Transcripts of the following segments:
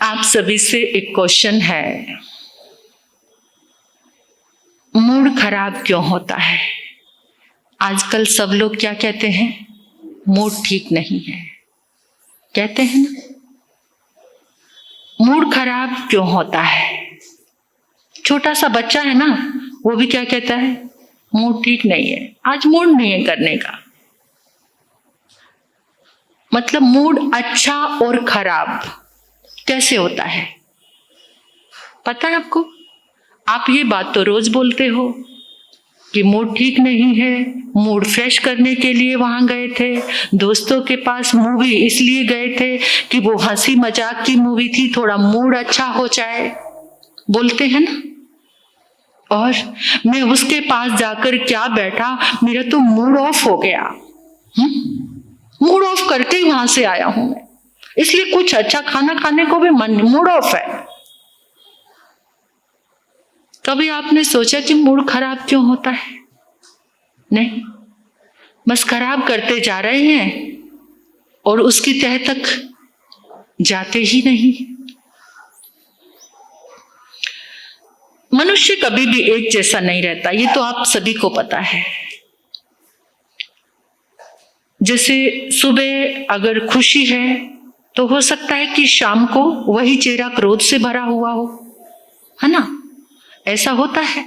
आप सभी से एक क्वेश्चन है, मूड खराब क्यों होता है? आजकल सब लोग क्या कहते हैं? मूड ठीक नहीं है, कहते हैं ना। मूड खराब क्यों होता है? छोटा सा बच्चा है ना, वो भी क्या कहता है? मूड ठीक नहीं है, आज मूड नहीं है करने का। मतलब मूड अच्छा और खराब कैसे होता है पता है आपको? आप ये बात तो रोज बोलते हो कि मूड ठीक नहीं है, मूड फ्रेश करने के लिए वहां गए थे, दोस्तों के पास मूवी इसलिए गए थे कि वो हंसी मजाक की मूवी थी, थोड़ा मूड अच्छा हो जाए, बोलते हैं ना। और मैं उसके पास जाकर क्या बैठा, मेरा तो मूड ऑफ हो गया। मूड ऑफ करके ही वहां से आया हूं मैं, इसलिए कुछ अच्छा खाना खाने को भी मन, मूड ऑफ है। कभी आपने सोचा कि मूड खराब क्यों होता है? नहीं, बस खराब करते जा रहे हैं और उसकी तह तक जाते ही नहीं। मनुष्य कभी भी एक जैसा नहीं रहता, ये तो आप सभी को पता है। जैसे सुबह अगर खुशी है तो हो सकता है कि शाम को वही चेहरा क्रोध से भरा हुआ हो, है ना? ऐसा होता है।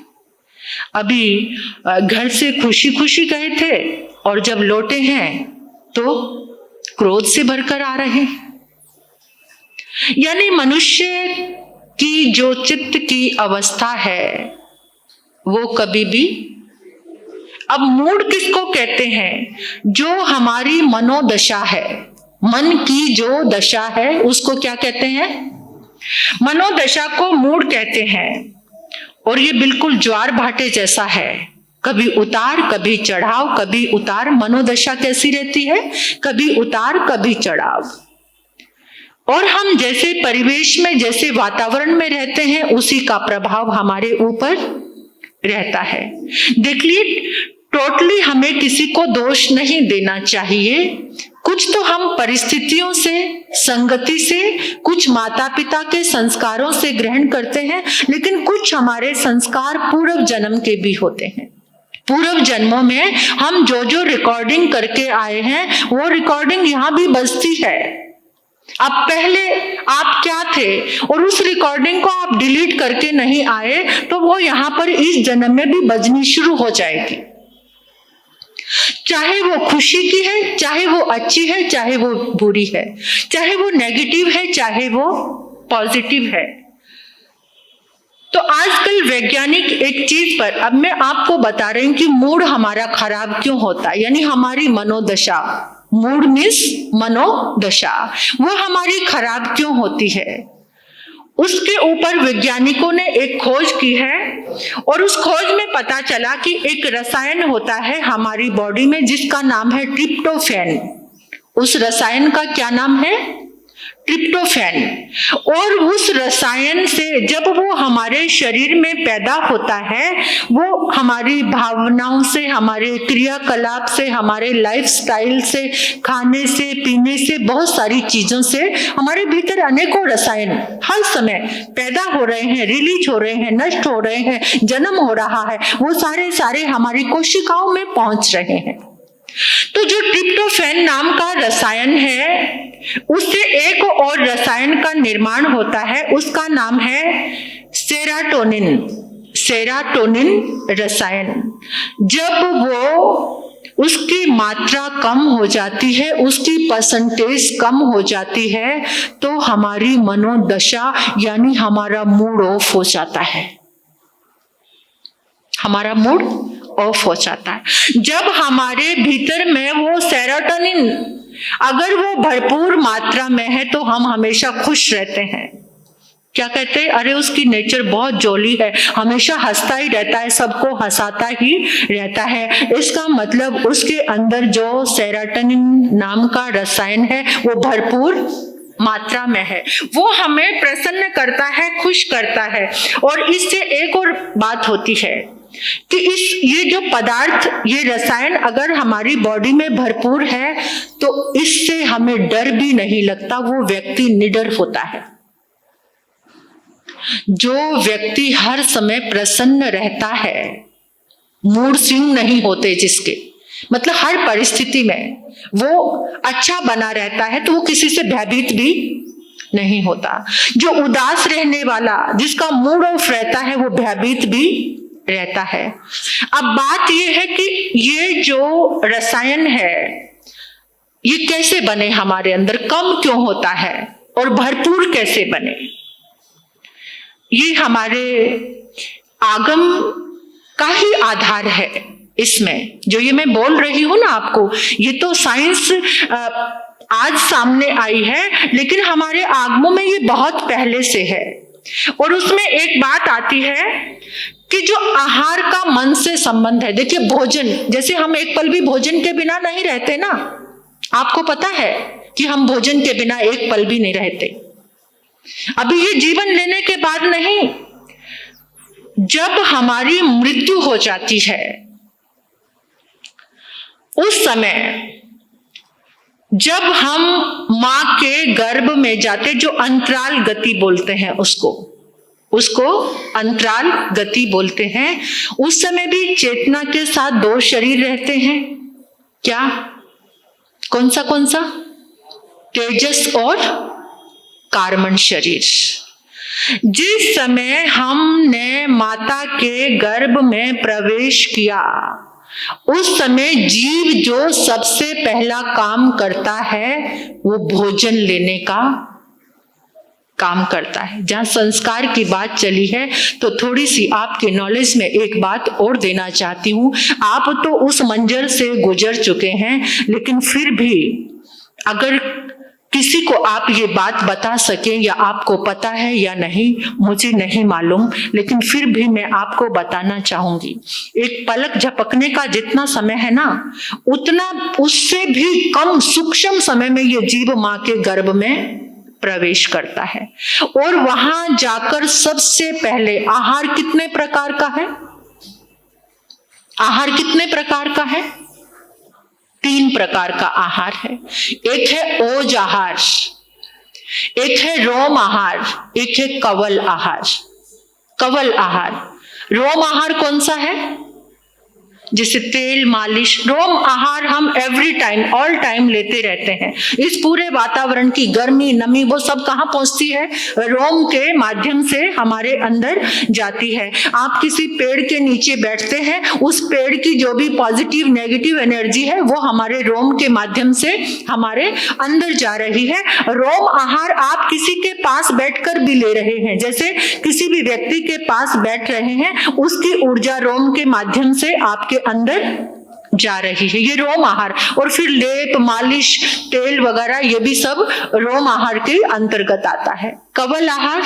अभी घर से खुशी खुशी गए थे और जब लौटे हैं तो क्रोध से भरकर आ रहे हैं। यानी मनुष्य की जो चित्त की अवस्था है वो कभी भी, अब मूड किसको कहते हैं? जो हमारी मनोदशा है, मन की जो दशा है उसको क्या कहते हैं? मनोदशा को मूड कहते हैं। और ये बिल्कुल ज्वार भाटे जैसा है, कभी उतार कभी चढ़ाव, कभी उतार। मनोदशा कैसी रहती है? कभी उतार कभी चढ़ाव। और हम जैसे परिवेश में, जैसे वातावरण में रहते हैं, उसी का प्रभाव हमारे ऊपर रहता है। देखिए, टोटली हमें किसी को दोष नहीं देना चाहिए। कुछ तो हम परिस्थितियों से, संगति से, कुछ माता पिता के संस्कारों से ग्रहण करते हैं, लेकिन कुछ हमारे संस्कार पूर्व जन्म के भी होते हैं। पूर्व जन्मों में हम जो जो रिकॉर्डिंग करके आए हैं वो रिकॉर्डिंग यहाँ भी बजती है। अब पहले आप क्या थे और उस रिकॉर्डिंग को आप डिलीट करके नहीं आए तो वो यहाँ पर इस जन्म में भी बजनी शुरू हो जाएगी। चाहे वो खुशी की है, चाहे वो अच्छी है, चाहे वो बुरी है, चाहे वो नेगेटिव है, चाहे वो पॉजिटिव है। तो आजकल वैज्ञानिक एक चीज पर, अब मैं आपको बता रही हूं कि मूड हमारा खराब क्यों होता है, यानी हमारी मनोदशा, मूड मीन्स मनोदशा, वो हमारी खराब क्यों होती है, उसके ऊपर वैज्ञानिकों ने एक खोज की है। और उस खोज में पता चला कि एक रसायन होता है हमारी बॉडी में जिसका नाम है ट्रिप्टोफैन। उस रसायन का क्या नाम है? ट्रिप्टोफैन। और उस रसायन से जब वो हमारे शरीर में पैदा होता है, वो हमारी भावनाओं से, हमारे क्रियाकलाप से, हमारे लाइफस्टाइल से, खाने से, पीने से, बहुत सारी चीजों से हमारे भीतर अनेकों रसायन हर समय पैदा हो रहे हैं, रिलीज हो रहे हैं, नष्ट हो रहे हैं, जन्म हो रहा है, वो सारे हमारी कोशिकाओं में पहुंच रहे हैं। तो जो ट्रिप्टोफैन नाम का रसायन है, उससे एक और रसायन का निर्माण होता है, उसका नाम है सेराटोनिन। सेराटोनिन रसायन। जब वो उसकी मात्रा कम हो जाती है, उसकी परसेंटेज कम हो जाती है, तो हमारी मनोदशा यानी हमारा मूड ऑफ हो जाता है। हमारा मूड ऑफ हो जाता है। जब हमारे भीतर में वो सेरोटोनिन अगर वो भरपूर मात्रा में है तो हम हमेशा खुश रहते हैं। क्या कहते हैं? अरे उसकी नेचर बहुत जॉली है, हमेशा हंसता ही रहता है, सबको हंसाता ही रहता है। इसका मतलब उसके अंदर जो सेरोटोनिन नाम का रसायन है वो भरपूर मात्रा में है, वो हमें प्रसन्न करता है, खुश करता है। और इससे एक और बात होती है कि ये जो पदार्थ, ये रसायन अगर हमारी बॉडी में भरपूर है तो इससे हमें डर भी नहीं लगता, वो व्यक्ति निडर होता है। जो व्यक्ति हर समय प्रसन्न रहता है, मूड स्विंग नहीं होते जिसके, मतलब हर परिस्थिति में वो अच्छा बना रहता है, तो वो किसी से भयभीत भी नहीं होता। जो उदास रहने वाला, जिसका मूड ऑफ रहता है, वो भयभीत भी रहता है। अब बात यह है कि ये जो रसायन है ये कैसे बने हमारे अंदर, कम क्यों होता है और भरपूर कैसे बने। ये हमारे आगम का ही आधार है। इसमें जो ये मैं बोल रही हूं ना आपको, ये तो साइंस आज सामने आई है, लेकिन हमारे आगमों में ये बहुत पहले से है। और उसमें एक बात आती है कि जो आहार का मन से संबंध है। देखिए भोजन, जैसे हम एक पल भी भोजन के बिना नहीं रहते ना, आपको पता है कि हम भोजन के बिना एक पल भी नहीं रहते। अभी ये जीवन लेने के बाद नहीं, जब हमारी मृत्यु हो जाती है उस समय जब हम मां के गर्भ में जाते, जो अंतराल गति बोलते हैं उसको अंतराल गति बोलते हैं, उस समय भी चेतना के साथ दो शरीर रहते हैं। क्या? कौन सा? तेजस और कार्बन शरीर। जिस समय हमने माता के गर्भ में प्रवेश किया, उस समय जीव जो सबसे पहला काम करता है वो भोजन लेने का काम करता है। जहां संस्कार की बात चली है तो थोड़ी सी आपके नॉलेज में एक बात और देना चाहती हूं। आप तो उस मंजर से गुजर चुके हैं, लेकिन फिर भी अगर किसी को आप ये बात बता सकें, या आपको पता है या नहीं मुझे नहीं मालूम, लेकिन फिर भी मैं आपको बताना चाहूंगी। एक पलक झपकने का जितना समय है ना, उतना उससे भी कम सूक्ष्म समय में ये जीव मां के गर्भ में प्रवेश करता है। और वहां जाकर सबसे पहले आहार कितने प्रकार का है? आहार कितने प्रकार का है? 3 प्रकार का आहार है। एक है ओज आहार, एक है रोम आहार, एक है कवल आहार। कवल आहार, रोम आहार कौन सा है? जैसे तेल मालिश। रोम आहार हम एवरी टाइम, ऑल टाइम लेते रहते हैं। इस पूरे वातावरण की गर्मी नमी वो सब कहाँ पहुंचती है? रोम के माध्यम से हमारे अंदर जाती है। आप किसी पेड़ के नीचे बैठते हैं, उस पेड़ की जो भी पॉजिटिव नेगेटिव एनर्जी है वो हमारे रोम के माध्यम से हमारे अंदर जा रही है। रोम आहार आप किसी के पास बैठकर भी ले रहे हैं, जैसे किसी भी व्यक्ति के पास बैठ रहे हैं, उसकी ऊर्जा रोम के माध्यम से आपके अंदर जा रही है, ये रोम आहार। और फिर लेप मालिश तेल वगैरह ये भी सब रोम आहार के अंतर्गत आता है। कवल आहार,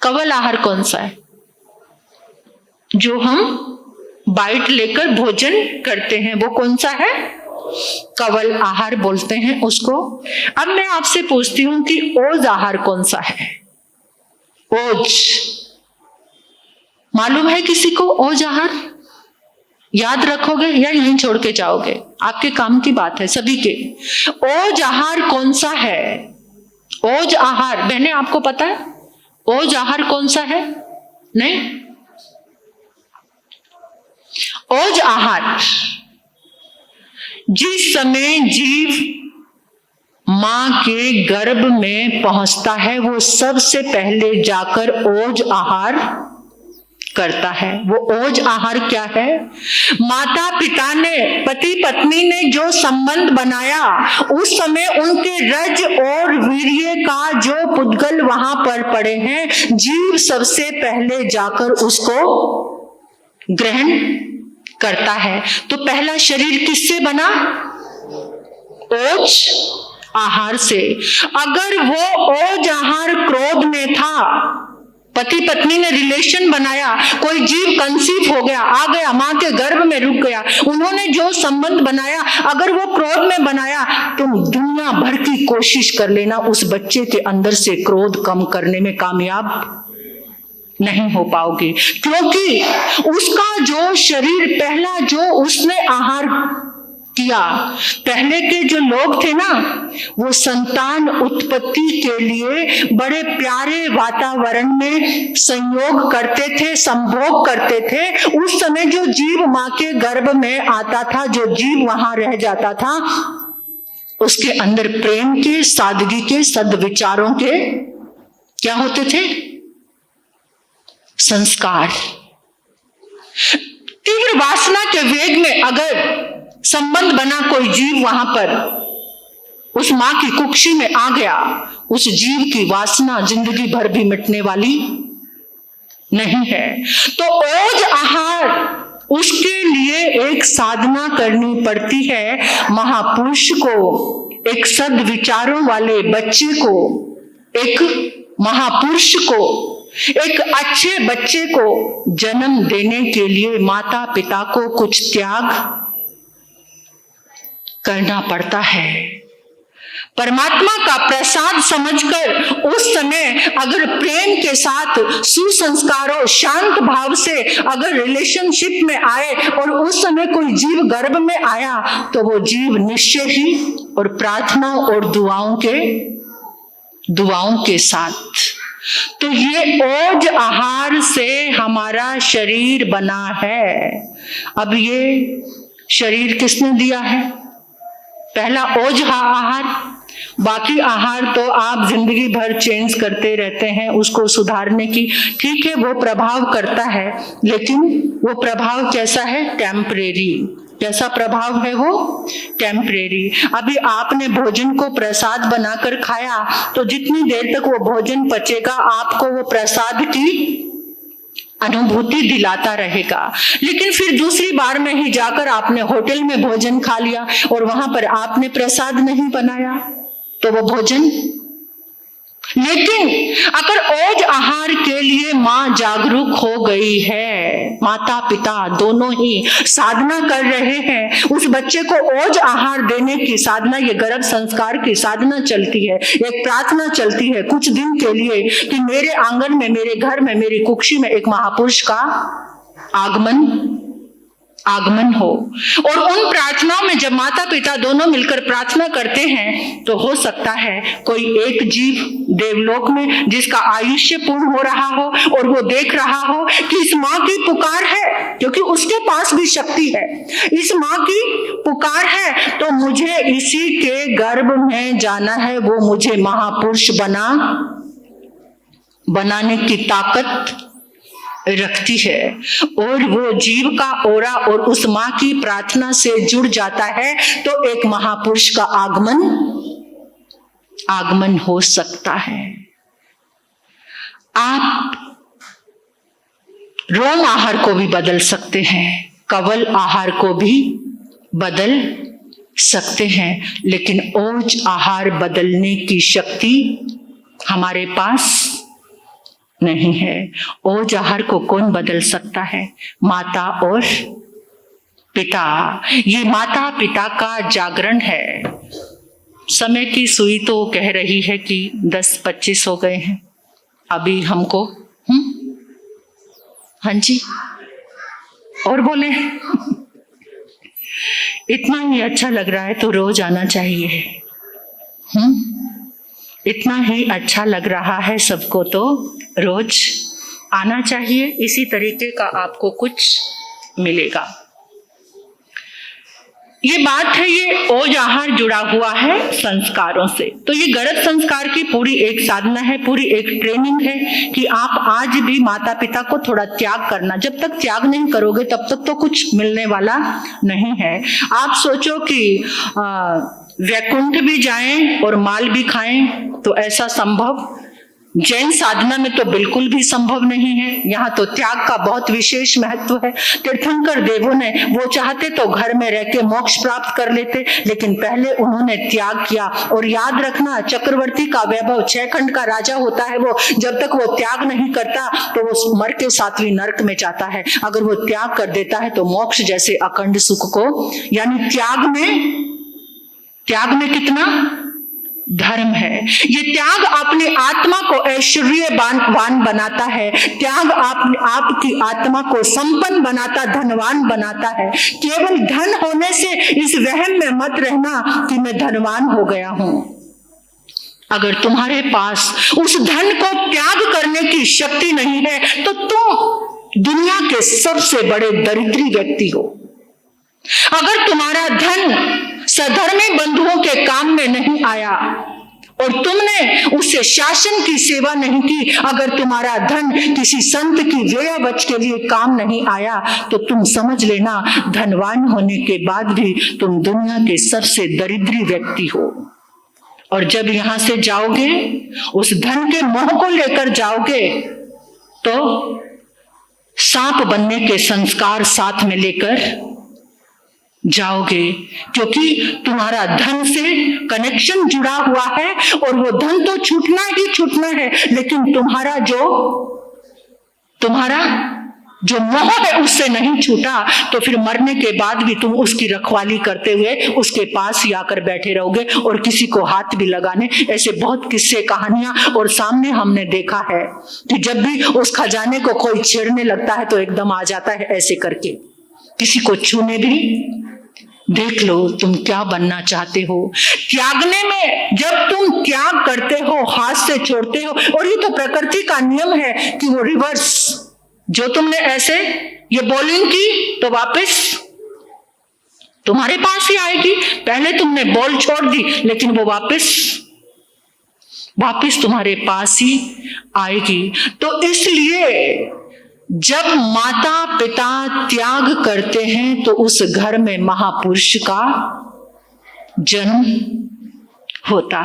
कवल आहार कौन सा है? जो हम बाइट लेकर भोजन करते हैं वो कौन सा है? कवल आहार बोलते हैं उसको। अब मैं आपसे पूछती हूं कि ओज आहार कौन सा है? ओज मालूम है किसी को? ओज आहार याद रखोगे या यहीं छोड़ के जाओगे? आपके काम की बात है सभी के। ओज आहार कौन सा है? ओज आहार बहने आपको पता है ओज आहार कौन सा है? नहीं? ओज आहार जिस समय जीव मां के गर्भ में पहुंचता है वो सबसे पहले जाकर ओज आहार करता है। वो ओज आहार क्या है? माता पिता ने, पति पत्नी ने जो संबंध बनाया, उस समय उनके रज और वीर्य का जो पुद्गल वहां पर पड़े हैं, जीव सबसे पहले जाकर उसको ग्रहण करता है। तो पहला शरीर किससे बना? ओज आहार से। अगर वो ओज आहार क्रोध में था, पति पत्नी ने रिलेशन बनाया, कोई जीव कंसीव हो गया, आ गया मां के गर्भ में रुक गया, उन्होंने जो संबंध बनाया अगर वो क्रोध में बनाया, तुम दुनिया भर की कोशिश कर लेना, उस बच्चे के अंदर से क्रोध कम करने में कामयाब नहीं हो पाओगे। क्योंकि उसका जो शरीर पहला जो उसने आहार किया, पहले के जो लोग थे ना, वो संतान उत्पत्ति के लिए बड़े प्यारे वातावरण में संयोग करते थे, संभोग करते थे। उस समय जो जीव माँ के गर्भ में आता था, जो जीव वहां रह जाता था, उसके अंदर प्रेम के, सादगी के, सद्विचारों के क्या होते थे? संस्कार। तीव्र वासना के वेग में अगर संबंध बना कोई जीव वहां पर उस मां की कुक्षी में आ गया, उस जीव की वासना जिंदगी भर भी मिटने वाली नहीं है। तो ओज आहार, उसके लिए एक साधना करनी पड़ती है। महापुरुष को, एक सद्विचारों वाले बच्चे को, एक महापुरुष को, एक अच्छे बच्चे को जन्म देने के लिए माता पिता को कुछ त्याग करना पड़ता है। परमात्मा का प्रसाद समझकर उस समय अगर प्रेम के साथ, सुसंस्कारों, शांत भाव से अगर रिलेशनशिप में आए और उस समय कोई जीव गर्भ में आया, तो वो जीव निश्चय ही और प्रार्थना और दुआओं के साथ। तो ये ओज आहार से हमारा शरीर बना है। अब ये शरीर किसने दिया है? पहला ओज आहार। बाकी आहार तो आप जिंदगी भर चेंज करते रहते हैं उसको सुधारने की, ठीक है, वो प्रभाव करता है, लेकिन वो प्रभाव कैसा है? टेम्परेरी। कैसा प्रभाव है वो? टेम्परेरी। अभी आपने भोजन को प्रसाद बनाकर खाया, तो जितनी देर तक वो भोजन पचेगा आपको वो प्रसाद की अनुभूति दिलाता रहेगा। लेकिन फिर दूसरी बार में ही जाकर आपने होटल में भोजन खा लिया और वहां पर आपने प्रसाद नहीं बनाया, तो वो भोजन। लेकिन अगर ओज आहार के लिए मां जागरूक हो गई है, माता पिता दोनों ही साधना कर रहे हैं, उस बच्चे को ओज आहार देने की साधना, ये गर्भ संस्कार की साधना चलती है, एक प्रार्थना चलती है कुछ दिन के लिए कि मेरे आंगन में, मेरे घर में, मेरी कुक्षी में एक महापुरुष का आगमन हो। और उन प्रार्थनाओं में जब माता पिता दोनों मिलकर प्रार्थना करते हैं, तो हो सकता है कोई एक जीव देवलोक में जिसका आयुष्य पूर्ण हो रहा हो और वो देख रहा हो कि इस माँ की पुकार है, क्योंकि उसके पास भी शक्ति है, इस माँ की पुकार है, तो मुझे इसी के गर्भ में जाना है, वो मुझे महापुरुष बनाने की ताकत रखती है। और वो जीव का ओरा और उस माँ की प्रार्थना से जुड़ जाता है, तो एक महापुरुष का आगमन हो सकता है। आप रोम आहार को भी बदल सकते हैं, कवल आहार को भी बदल सकते हैं, लेकिन ओज आहार बदलने की शक्ति हमारे पास नहीं है। ओज आहार को कौन बदल सकता है? माता और पिता। ये माता पिता का जागरण है। समय की सुई तो कह रही है कि 10-25 हो गए हैं अभी हमको। हाँ जी, और बोले। इतना ही अच्छा लग रहा है तो रोज आना चाहिए। इतना ही अच्छा लग रहा है सबको तो रोज आना चाहिए। इसी तरीके का आपको कुछ मिलेगा। ये बात है, ये ओज आहार जुड़ा हुआ है संस्कारों से। तो ये गर्भ संस्कार की पूरी एक साधना है, पूरी एक ट्रेनिंग है कि आप आज भी माता पिता को थोड़ा त्याग करना। जब तक त्याग नहीं करोगे तब तक तो कुछ मिलने वाला नहीं है। आप सोचो कि वैकुंठ भी जाएं और माल भी खाएं, तो ऐसा संभव जैन साधना में तो बिल्कुल भी संभव नहीं है। यहाँ तो त्याग का बहुत विशेष महत्व है। तीर्थंकर देवों ने, वो चाहते तो घर में रह के मोक्ष प्राप्त कर लेते, लेकिन पहले उन्होंने त्याग किया। और याद रखना, चक्रवर्ती का वैभव, 6 खंड का राजा होता है वो, जब तक वो त्याग नहीं करता तो वो मर के 7वीं नरक में जाता है। अगर वो त्याग कर देता है तो मोक्ष जैसे अखंड सुख को, यानी त्याग में कितना धर्म है। ये त्याग अपनी आत्मा को ऐश्वर्यवान बनाता है। त्याग आपकी आत्मा को संपन्न बनाता, धनवान बनाता है। केवल धन होने से इस वहम में मत रहना कि मैं धनवान हो गया हूं। अगर तुम्हारे पास उस धन को त्याग करने की शक्ति नहीं है तो तुम दुनिया के सबसे बड़े दरिद्री व्यक्ति हो। अगर तुम्हारा धन सधर्मी बंधुओं के काम में नहीं आया और तुमने उससे शासन की सेवा नहीं की, अगर तुम्हारा धन किसी संत की व्ययवच के लिए काम नहीं आया, तो तुम समझ लेना धनवान होने के बाद भी तुम दुनिया के सबसे दरिद्री व्यक्ति हो। और जब यहां से जाओगे, उस धन के मोह को लेकर जाओगे, तो सांप बनने के संस्कार साथ में लेकर जाओगे, क्योंकि तुम्हारा धन से कनेक्शन जुड़ा हुआ है और वो धन तो छूटना ही छूटना है, लेकिन तुम्हारा जो मोह है उससे नहीं छूटा, तो फिर मरने के बाद भी तुम उसकी रखवाली करते हुए उसके पास ही आकर बैठे रहोगे और किसी को हाथ भी लगाने। ऐसे बहुत किस्से कहानियां और सामने हमने देखा है कि जब भी उस खजाने को कोई छेड़ने लगता है तो एकदम आ जाता है ऐसे करके, किसी को छूने भी। देख लो तुम क्या बनना चाहते हो। त्यागने में जब तुम त्याग करते हो, हाथ से छोड़ते हो, और ये तो प्रकृति का नियम है कि वो रिवर्स, जो तुमने ऐसे ये बॉलिंग की तो वापस तुम्हारे पास ही आएगी। पहले तुमने बॉल छोड़ दी लेकिन वो वापस तुम्हारे पास ही आएगी। तो इसलिए जब माता पिता त्याग करते हैं तो उस घर में महापुरुष का जन्म होता।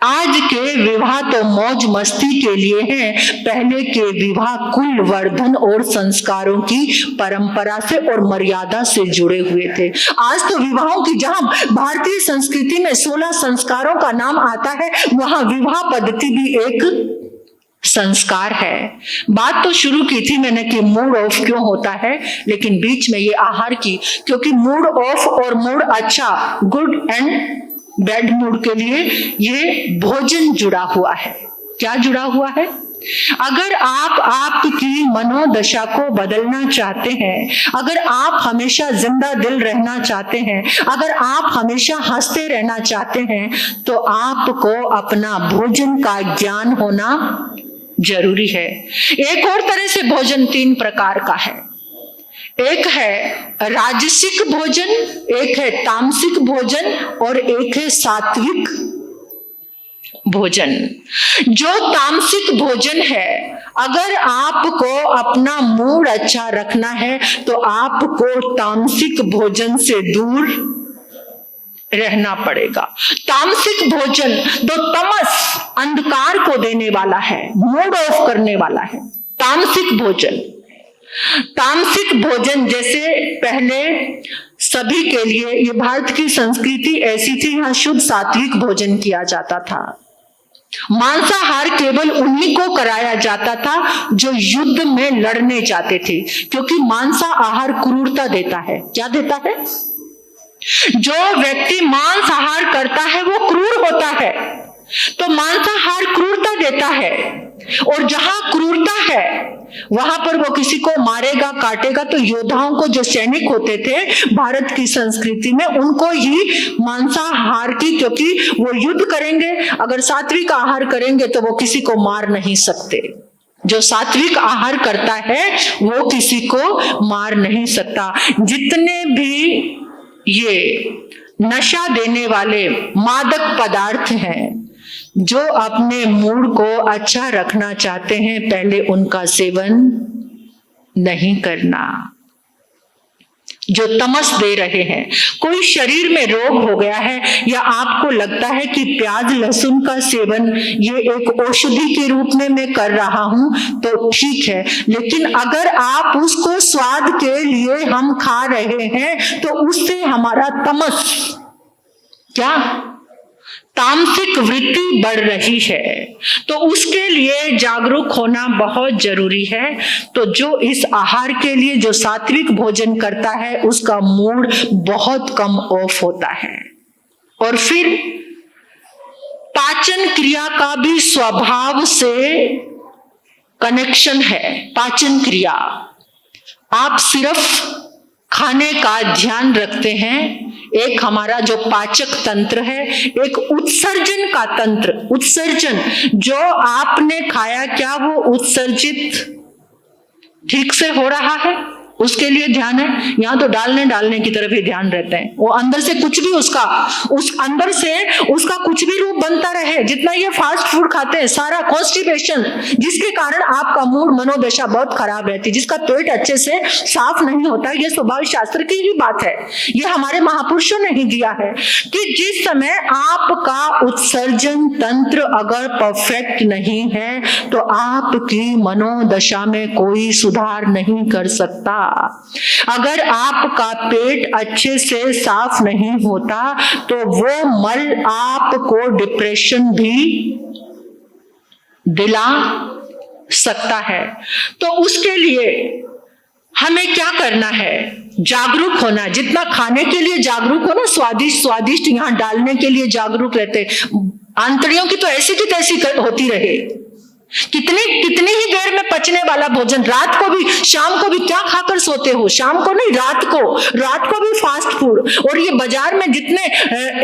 आज के विवाह तो मौज मस्ती के लिए हैं, पहले के विवाह कुल वर्धन और संस्कारों की परंपरा से और मर्यादा से जुड़े हुए थे। आज तो विवाहों की, जहां भारतीय संस्कृति में 16 संस्कारों का नाम आता है, वहां विवाह पद्धति भी एक संस्कार है। बात तो शुरू की थी मैंने कि मूड ऑफ क्यों होता है, लेकिन बीच में ये आहार की, क्योंकि मूड ऑफ और मूड अच्छा, गुड एंड बैड मूड के लिए ये भोजन जुड़ा हुआ है। क्या जुड़ा हुआ है? अगर आप आपकी मनोदशा को बदलना चाहते हैं, अगर आप हमेशा जिंदा दिल रहना चाहते हैं, अगर आप हमेशा हंसते रहना चाहते हैं, तो आपको अपना भोजन का ज्ञान होना जरूरी है। एक और तरह से भोजन 3 प्रकार का है। एक है राजसिक भोजन, एक है तामसिक भोजन और एक है सात्विक भोजन। जो तामसिक भोजन है, अगर आपको अपना मूड अच्छा रखना है तो आपको तामसिक भोजन से दूर रहना पड़ेगा। तामसिक भोजन तो तमस, अंधकार को देने वाला है, मूड ऑफ करने वाला है। तामसिक भोजन जैसे पहले सभी के लिए, ये भारत की संस्कृति ऐसी थी, यहाँ शुद्ध सात्विक भोजन किया जाता था। मांसाहार केवल उन्हीं को कराया जाता था जो युद्ध में लड़ने जाते थे, क्योंकि मांसाहार क्रूरता देता है। क्या देता है? जो व्यक्ति मांसाहार करता है वो क्रूर होता है। तो मांसाहार क्रूरता देता है, और जहां क्रूरता है वहां पर वो किसी को मारेगा, काटेगा। तो योद्धाओं को, जो सैनिक होते थे भारत की संस्कृति में, उनको ही मांसाहार की, क्योंकि वो युद्ध करेंगे। अगर सात्विक आहार करेंगे तो वो किसी को मार नहीं सकते। जो सात्विक आहार करता है वो किसी को मार नहीं सकता। जितने भी ये नशा देने वाले मादक पदार्थ हैं, जो अपने मूड को अच्छा रखना चाहते हैं, पहले उनका सेवन नहीं करना। जो तमस दे रहे हैं, कोई शरीर में रोग हो गया है या आपको लगता है कि प्याज लहसुन का सेवन ये एक औषधि के रूप में मैं कर रहा हूं, तो ठीक है। लेकिन अगर आप उसको स्वाद के लिए हम खा रहे हैं तो उससे हमारा तमस, क्या तामसिक वृत्ति बढ़ रही है। तो उसके लिए जागरूक होना बहुत जरूरी है। तो जो इस आहार के लिए, जो सात्विक भोजन करता है, उसका मूड बहुत कम ऑफ होता है। और फिर पाचन क्रिया का भी स्वभाव से कनेक्शन है। पाचन क्रिया, आप सिर्फ खाने का ध्यान रखते हैं, एक हमारा जो पाचक तंत्र है, एक उत्सर्जन का तंत्र। उत्सर्जन, जो आपने खाया क्या वो उत्सर्जित ठीक से हो रहा है, उसके लिए ध्यान है। यहां तो डालने की तरफ ही ध्यान रहते हैं। वो अंदर से कुछ भी अंदर से उसका कुछ भी रूप बनता रहे। जितना ये फास्ट फूड खाते हैं, सारा कॉन्स्टिपेशन, जिसके कारण आपका मूड, मनोदशा बहुत खराब रहती है, जिसका पेट अच्छे से साफ नहीं होता। ये स्वभाव शास्त्र की ही बात है, ये हमारे महापुरुषों ने ही दिया है कि जिस समय आपका उत्सर्जन तंत्र अगर परफेक्ट नहीं है तो आपकी मनोदशा में कोई सुधार नहीं कर सकता। अगर आपका पेट अच्छे से साफ नहीं होता तो वो मल आपको डिप्रेशन भी दिला सकता है। तो उसके लिए हमें क्या करना है? जागरूक होना। जितना खाने के लिए जागरूक हो ना, स्वादिष्ट यहां डालने के लिए जागरूक रहते। आंतड़ियों की तो ऐसी की तैसी होती रहे। कितनी ही देर में पचने वाला भोजन, रात को भी, शाम को भी क्या खाकर सोते हो? शाम को नहीं, रात को भी फास्ट फूड। और ये बाजार में जितने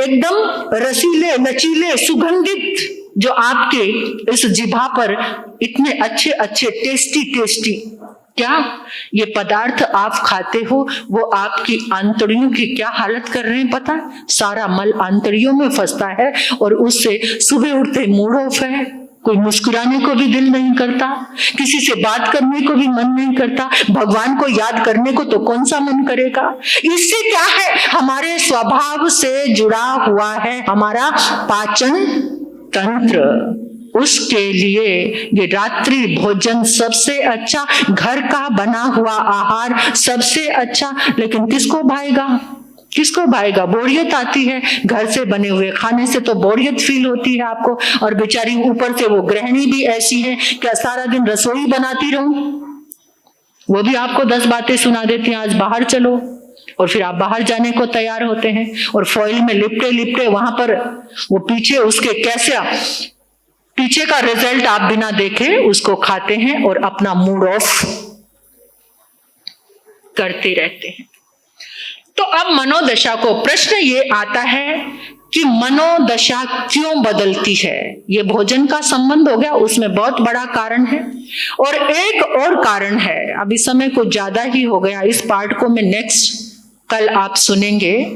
एकदम रसीले, लचीले, सुगंधित, जो आपके इस जिभा पर इतने अच्छे टेस्टी क्या ये पदार्थ आप खाते हो, वो आपकी आंतड़ियों की क्या हालत कर रहे हैं पता है? सारा मल आंतड़ियों में फंसता है और उससे सुबह उठते मूड ऑफ है, कोई मुस्कुराने को भी दिल नहीं करता, किसी से बात करने को भी मन नहीं करता, भगवान को याद करने को तो कौन सा मन करेगा। इससे क्या है, हमारे स्वभाव से जुड़ा हुआ है हमारा पाचन तंत्र। उसके लिए ये रात्रि भोजन सबसे अच्छा, घर का बना हुआ आहार सबसे अच्छा। लेकिन किसको भाएगा? बोरियत आती है। घर से बने हुए खाने से तो बोरियत फील होती है आपको। और बेचारी ऊपर से वो गृहिणी भी ऐसी है, क्या सारा दिन रसोई बनाती रहूं? वो भी आपको 10 बातें सुना देती हैं, आज बाहर चलो, और फिर आप बाहर जाने को तैयार होते हैं और फॉइल में लिपटे वहां पर वो पीछे का रिजल्ट आप बिना देखे उसको खाते हैं और अपना मूड ऑफ करते रहते हैं। तो अब मनोदशा को प्रश्न ये आता है कि मनोदशा क्यों बदलती है? ये भोजन का संबंध हो गया, उसमें बहुत बड़ा कारण है। और एक और कारण है, अभी समय कुछ ज्यादा ही हो गया, इस पार्ट को मैं नेक्स्ट कल आप सुनेंगे।